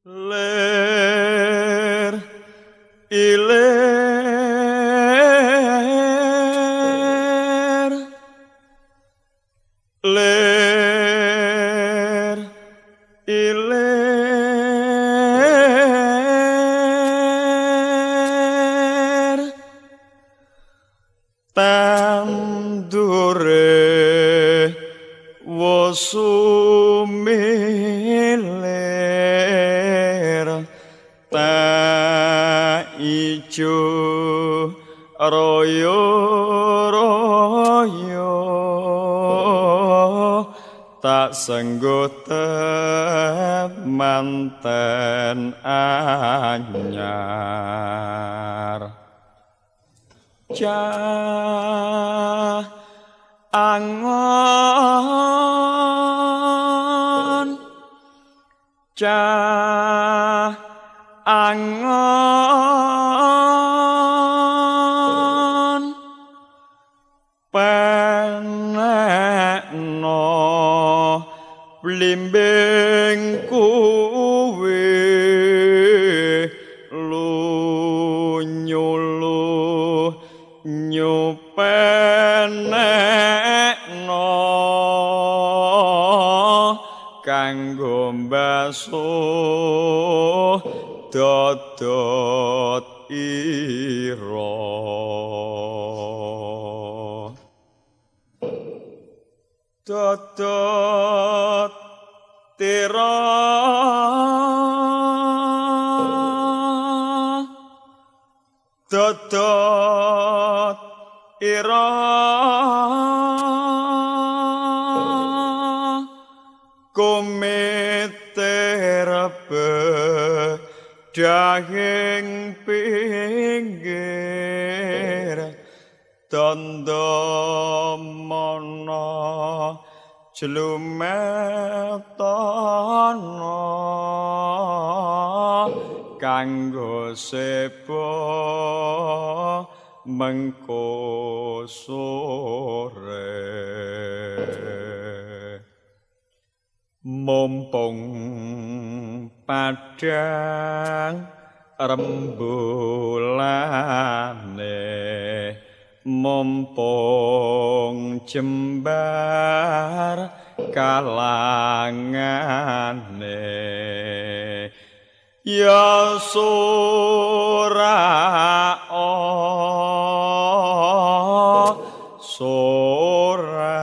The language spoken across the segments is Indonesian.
Ler iler ler iler tandure wasumiler ta ijo royo royo tak senggot manten anyar cah angon cah angon penekno blimbing kuwi lunyulu nyupenekno kanggo mbasuh dodot ira dodot tira dodot ira kumiterbe daging pinggir tondo mana jlumetono kanggo sebo mengko sore mumpung padang rembulane mumpung jembar kalangane ya surao sura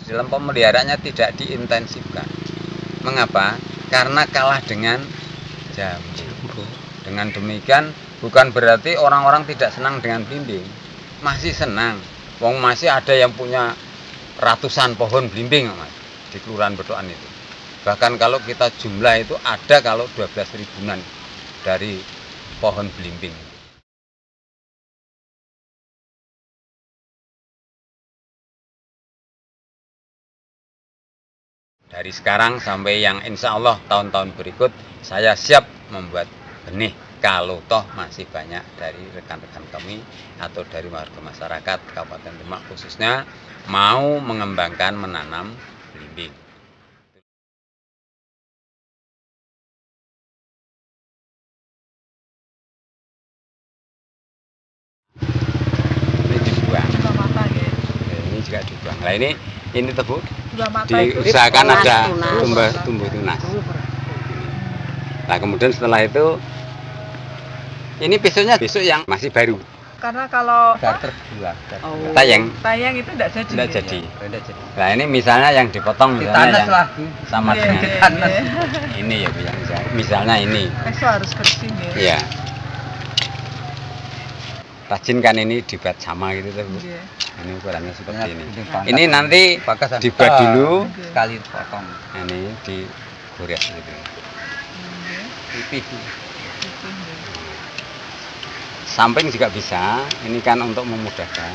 dalam pemeliharaannya tidak diintensifkan. Mengapa? Karena kalah dengan jambu. Dengan demikian bukan berarti orang-orang tidak senang dengan belimbing. Masih senang. Wong masih ada yang punya ratusan pohon belimbing Mas, di Kelurahan Bedokan itu. Bahkan kalau kita jumlah itu ada kalau 12 ribuan dari pohon belimbing. Dari sekarang sampai yang insya Allah tahun-tahun berikut saya siap membuat benih kalau toh masih banyak dari rekan-rekan kami atau dari warga masyarakat Kabupaten Demak khususnya mau mengembangkan menanam belimbing. Ini dibuang. Ini juga dibuang. Nah ini tebu diusahakan ada tumbuh tunas. Nah kemudian setelah itu ini besok yang masih baru. Karena kalau terbuang, tayang itu tidak jadi. Nah ini misalnya yang dipotong misalnya yang sama dengan ini ya misalnya ini. Itu harus bersih ya. Rajin kan ini dibuat sama gitu tuh Bu. Ini ukurannya seperti ini. Ini nanti dibuat dulu sekali potong. ini digores gitu. pipih. Samping juga bisa, ini kan untuk memudahkan.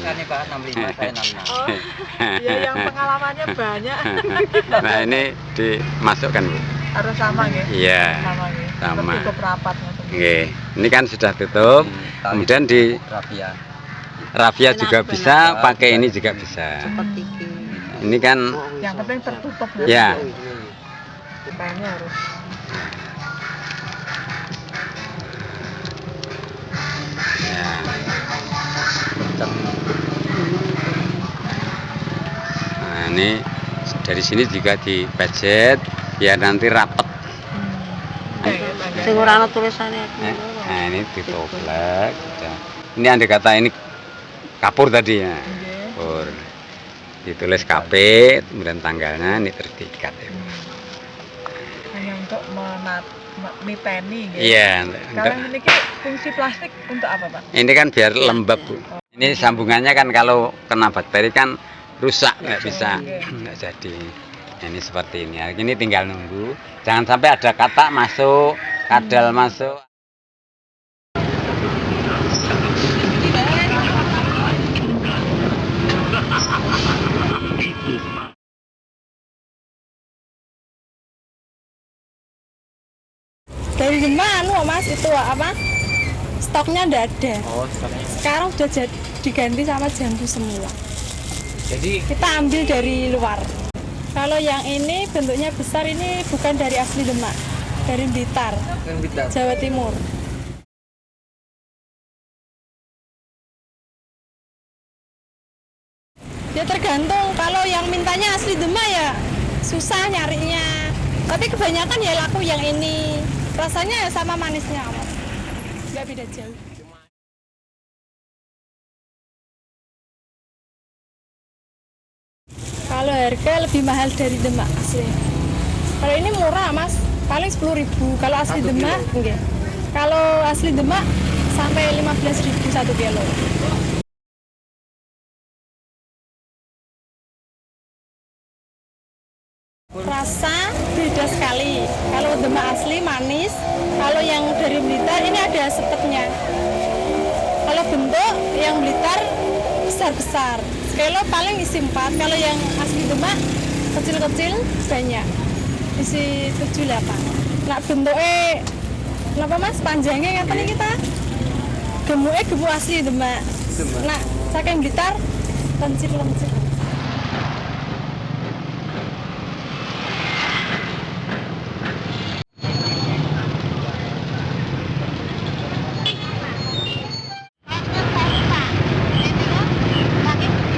Ini Pak 65, saya 66. Oh, ya yang pengalamannya banyak. Nah ini dimasukkan Bu. Harus sama ya? Iya, Sama ya. sama. Cukup rapatnya. Oke, ini kan sudah tutup. Kemudian di Rafia. rafia juga bisa, pakai ini juga bisa. Ini kan Yang penting tertutup ya. Pennya harus. Ya. Nah, ini dari sini juga dipajet biar nanti rapet. Sing ora ana tulisannya. Nah, ini ditoplek. Udah. Ini andai kata ini kapur tadi ya. Kapur. Ditulis KP, kemudian tanggalnya ini terus diikat ya. Hanya untuk miteni gitu. Iya. Kalau ini fungsi plastik untuk apa, Pak? Ini kan biar lembab Bu. Ini sambungannya kan kalau kena bakteri kan rusak, nggak bisa, nggak jadi. Nah, ini seperti ini. Ini tinggal nunggu. Jangan sampai ada katak masuk, kadal masuk. Dari Demak Mas itu apa? Stoknya ndak ada. Oh, Sekarang udah diganti sama jambu semua. jadi Kita ambil dari luar. Kalau yang ini bentuknya besar ini bukan dari asli Demak, dari Blitar, kan kita Jawa Timur. Ya tergantung, kalau yang mintanya asli Demak ya susah nyarinya. Tapi kebanyakan ya laku yang ini. Rasanya ya sama manisnya, Mas. Nggak beda jauh. Kalau harga lebih mahal dari Demak asli. Kalau ini murah, Mas. Paling 10.000. Kalau asli Demak, enggak. Kalau asli Demak sampai 15.000 1 kilo. Rasa beda sekali. Kalau Demak asli manis, kalau yang dari Blitar ini ada sepetnya. Kalau bentuk yang Blitar besar-besar. Sekilo paling isi 4. Kalau yang asli Demak kecil-kecil banyak. Isi 7-8. Nah bentuknya kenapa Mas panjangnya ngapa nih kita? Gemuknya gemuk asli Demak. Nah saking Blitar lencir-lencir.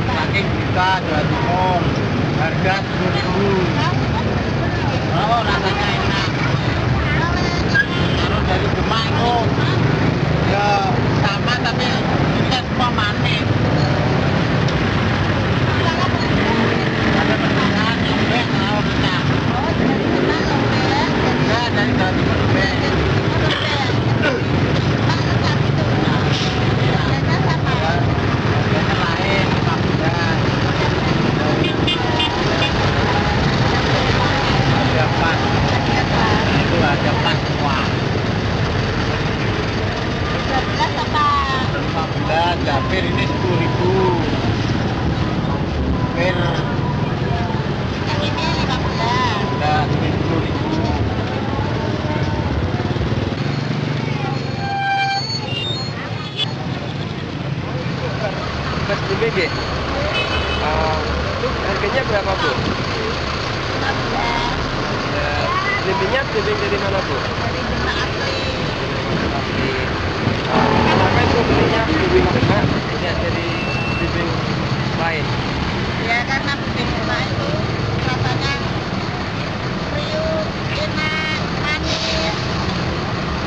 saking kita Jawa Timur harga 10.000. Oh, rasanya enak. Kalau dari Demak itu ya sama tapi kita semua manis. Ada perbedaan lembek kalau kita. Ya, dari Jawa Timur lembek. Harganya lain 15. Ada pas. Itu ada pas semua. 15 Japir ini 10.000. Pir yang ini 15. Udah 10.000. Mas BBG. Itu harganya berapa, Bu? Ya, belimbingnya belimbing dari mana, Bu? Dari Demak asli. Asli. Kenapa itu belinya belimbing Demak, tidak dari belimbing lain? Ya karena puding Demak itu rasanya kriuk, enak, manis,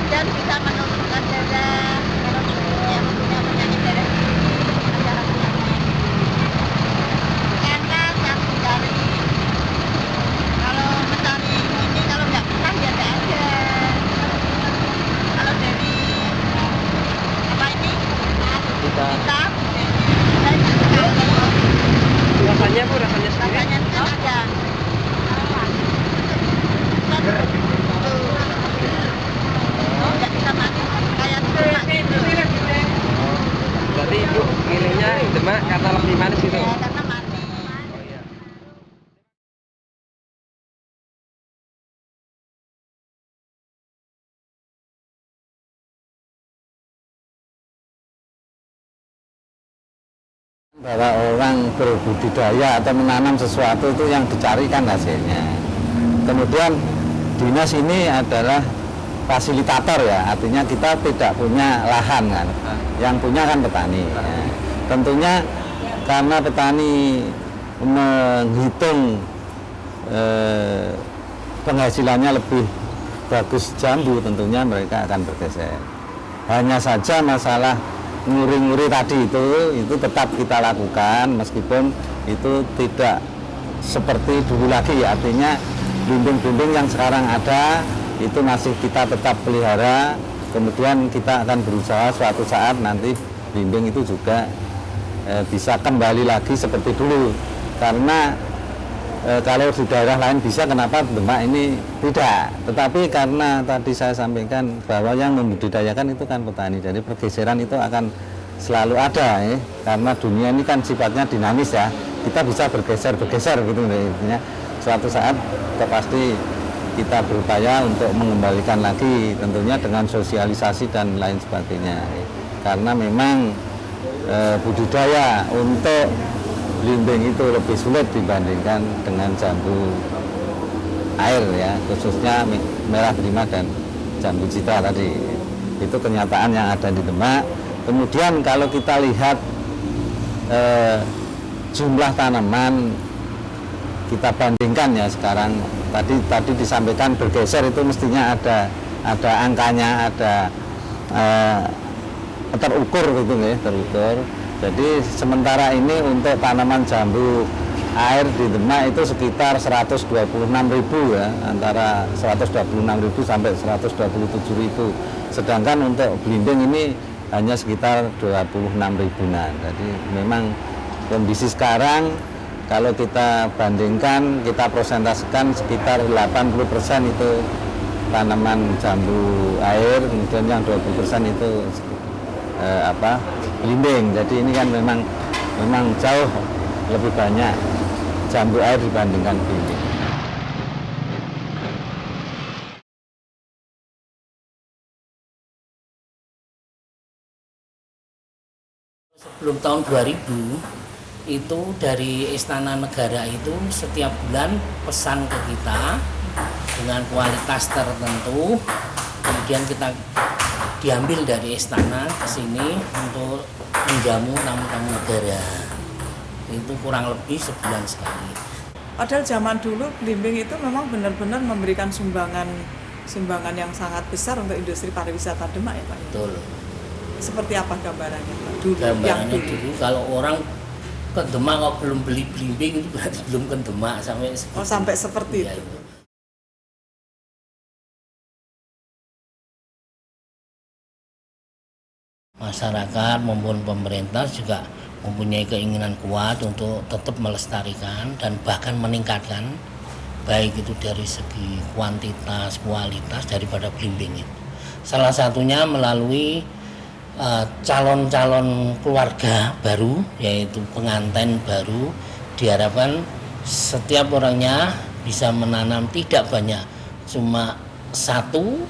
dan bisa menurunkan darah. Kalau yang punya penyakit darah tinggi ada khasiatnya. Enak yang dari kalau mencari ini kalau nggak pernah ya nggak ada. Kalau dari apa ini? Kita Kita banyak sekali. rasanya, Bu, rasanya sendiri. Rasanya ada. Tuh. milihnya Demak karena lebih manis itu. Ya, karena manis. Oh iya. Bahwa orang berbudidaya atau menanam sesuatu itu yang dicarikan hasilnya. Kemudian dinas ini adalah fasilitator ya, artinya kita tidak punya lahan kan, yang punya kan petani. Ya. Tentunya karena petani menghitung penghasilannya lebih bagus jambu, tentunya mereka akan bergeser. Hanya saja masalah nguri-nguri tadi itu tetap kita lakukan meskipun itu tidak seperti dulu lagi, artinya belimbing-belimbing yang sekarang ada itu masih kita tetap pelihara, kemudian kita akan berusaha suatu saat nanti belimbing itu juga bisa kembali lagi seperti dulu, karena kalau di daerah lain bisa, kenapa Demak ini tidak? Tetapi karena tadi saya sampaikan bahwa yang membudidayakan itu kan petani, jadi pergeseran itu akan selalu ada ya, karena dunia ini kan sifatnya dinamis ya, kita bisa bergeser gitu intinya. Suatu saat kita pasti kita berupaya untuk mengembalikan lagi, tentunya dengan sosialisasi dan lain sebagainya, karena memang budidaya untuk belimbing itu lebih sulit dibandingkan dengan jambu air ya, khususnya merah prima dan jambu citra tadi. Itu kenyataan yang ada di Demak. Kemudian kalau kita lihat jumlah tanaman, kita bandingkan ya sekarang, tadi disampaikan bergeser itu mestinya ada angkanya, ada terukur gitu ya, terukur. Jadi sementara ini untuk tanaman jambu air di Demak itu sekitar 126.000 ya, antara 126.000 sampai 127.000. Sedangkan untuk belimbing ini hanya sekitar 26.000-an. Jadi memang kondisi sekarang kalau kita bandingkan, kita prosentasikan sekitar 80% itu tanaman jambu air, kemudian yang 20% itu belimbing. Jadi ini kan memang jauh lebih banyak jambu air dibandingkan belimbing. Sebelum tahun 2000 itu dari Istana Negara itu setiap bulan pesan ke kita dengan kualitas tertentu, kemudian kita diambil dari istana ke sini untuk menjamu tamu-tamu negara. Itu kurang lebih sebulan sekali. Padahal zaman dulu belimbing itu memang benar-benar memberikan sumbangan yang sangat besar untuk industri pariwisata Demak ya Pak. Betul. Seperti apa gambarannya Pak? Dulu, Gambarannya dulu kalau orang ke Demak kok belum beli belimbing itu berarti belum ke Demak sampai seperti, sampai seperti ya, itu. Masyarakat maupun pemerintah juga mempunyai keinginan kuat untuk tetap melestarikan dan bahkan meningkatkan, baik itu dari segi kuantitas, kualitas daripada belimbing itu. Salah satunya melalui calon-calon keluarga baru, yaitu pengantin baru, diharapkan setiap orangnya bisa menanam tidak banyak, cuma 1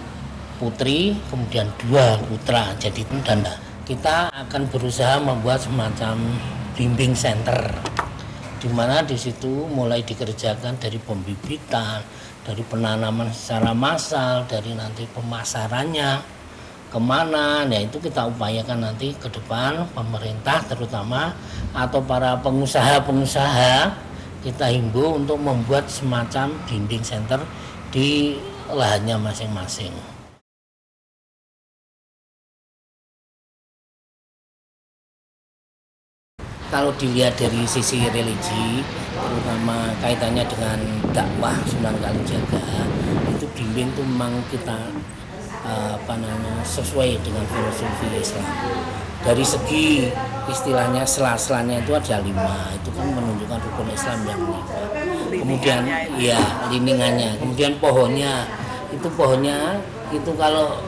putri, kemudian 2 putra, jadi tanda. Kita akan berusaha membuat semacam belimbing center, di mana di situ mulai dikerjakan dari pembibitan, dari penanaman secara massal, dari nanti pemasarannya kemana, ya itu kita upayakan nanti ke depan pemerintah terutama atau para pengusaha-pengusaha kita himbau untuk membuat semacam belimbing center di lahannya masing-masing. Kalau dilihat dari sisi religi, terutama kaitannya dengan dakwah Sunan Kalijaga, itu belimbing itu memang kita sesuai dengan filosofi Islam. Dari segi istilahnya sela-selanya itu ada 5, itu kan menunjukkan rukun Islam yang 5. Kemudian ya liningannya, kemudian pohonnya itu kalau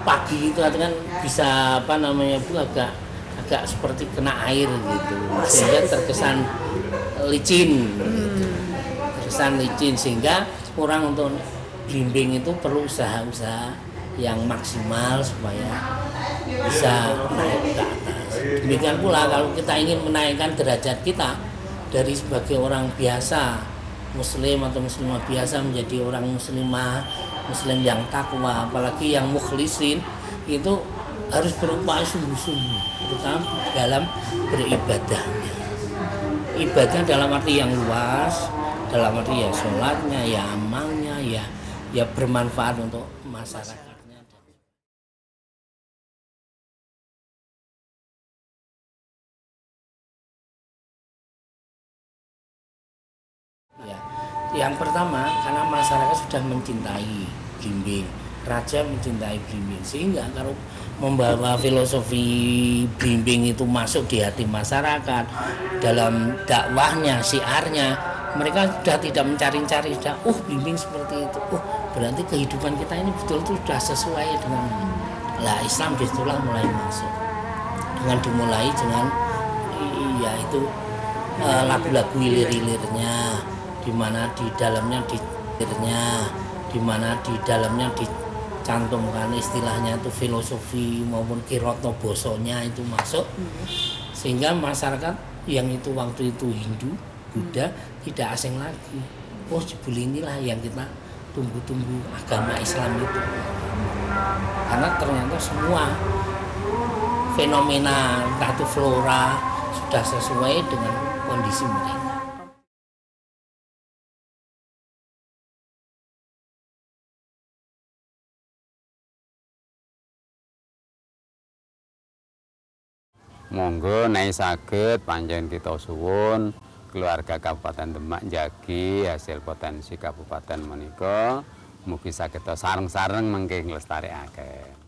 pagi itu kan bisa Bu agak agak seperti kena air gitu, sehingga terkesan licin gitu. Terkesan licin, sehingga orang untuk blimbing itu perlu usaha-usaha yang maksimal supaya bisa naik ke atas. Demikian pula kalau kita ingin menaikkan derajat kita dari sebagai orang biasa, muslim atau muslimah biasa menjadi orang muslim yang takwa, apalagi yang mukhlisin, itu harus berupaya sungguh-sungguh, terutama dalam beribadahnya. Ibadah dalam arti yang luas, dalam arti ya sholatnya, ya amalnya, ya bermanfaat untuk masyarakatnya. Ya, yang pertama karena masyarakat sudah mencintai blimbing, raja mencintai blimbing, sehingga kalau membawa filosofi blimbing itu masuk di hati masyarakat dalam dakwahnya, syiarnya, mereka sudah tidak mencari-cari, sudah blimbing seperti itu, berarti kehidupan kita ini betul-betul sudah sesuai dengan lah Islam. Disitulah mulai masuk dengan dimulai dengan yaitu lagu-lagu ilir-ilirnya, di mana di dalamnya dicantumkan istilahnya itu filosofi maupun kirotno bosonya itu masuk, sehingga masyarakat yang itu waktu itu Hindu, Buddha tidak asing lagi. Jebul inilah yang kita tunggu-tunggu, agama Islam itu, karena ternyata semua fenomena entah itu flora sudah sesuai dengan kondisi mereka. Monggo naik saged panjenengan kita suwun keluarga Kabupaten Demak njagi hasil potensi kabupaten menika mugi saged sareng-sareng mengke nglestarekake.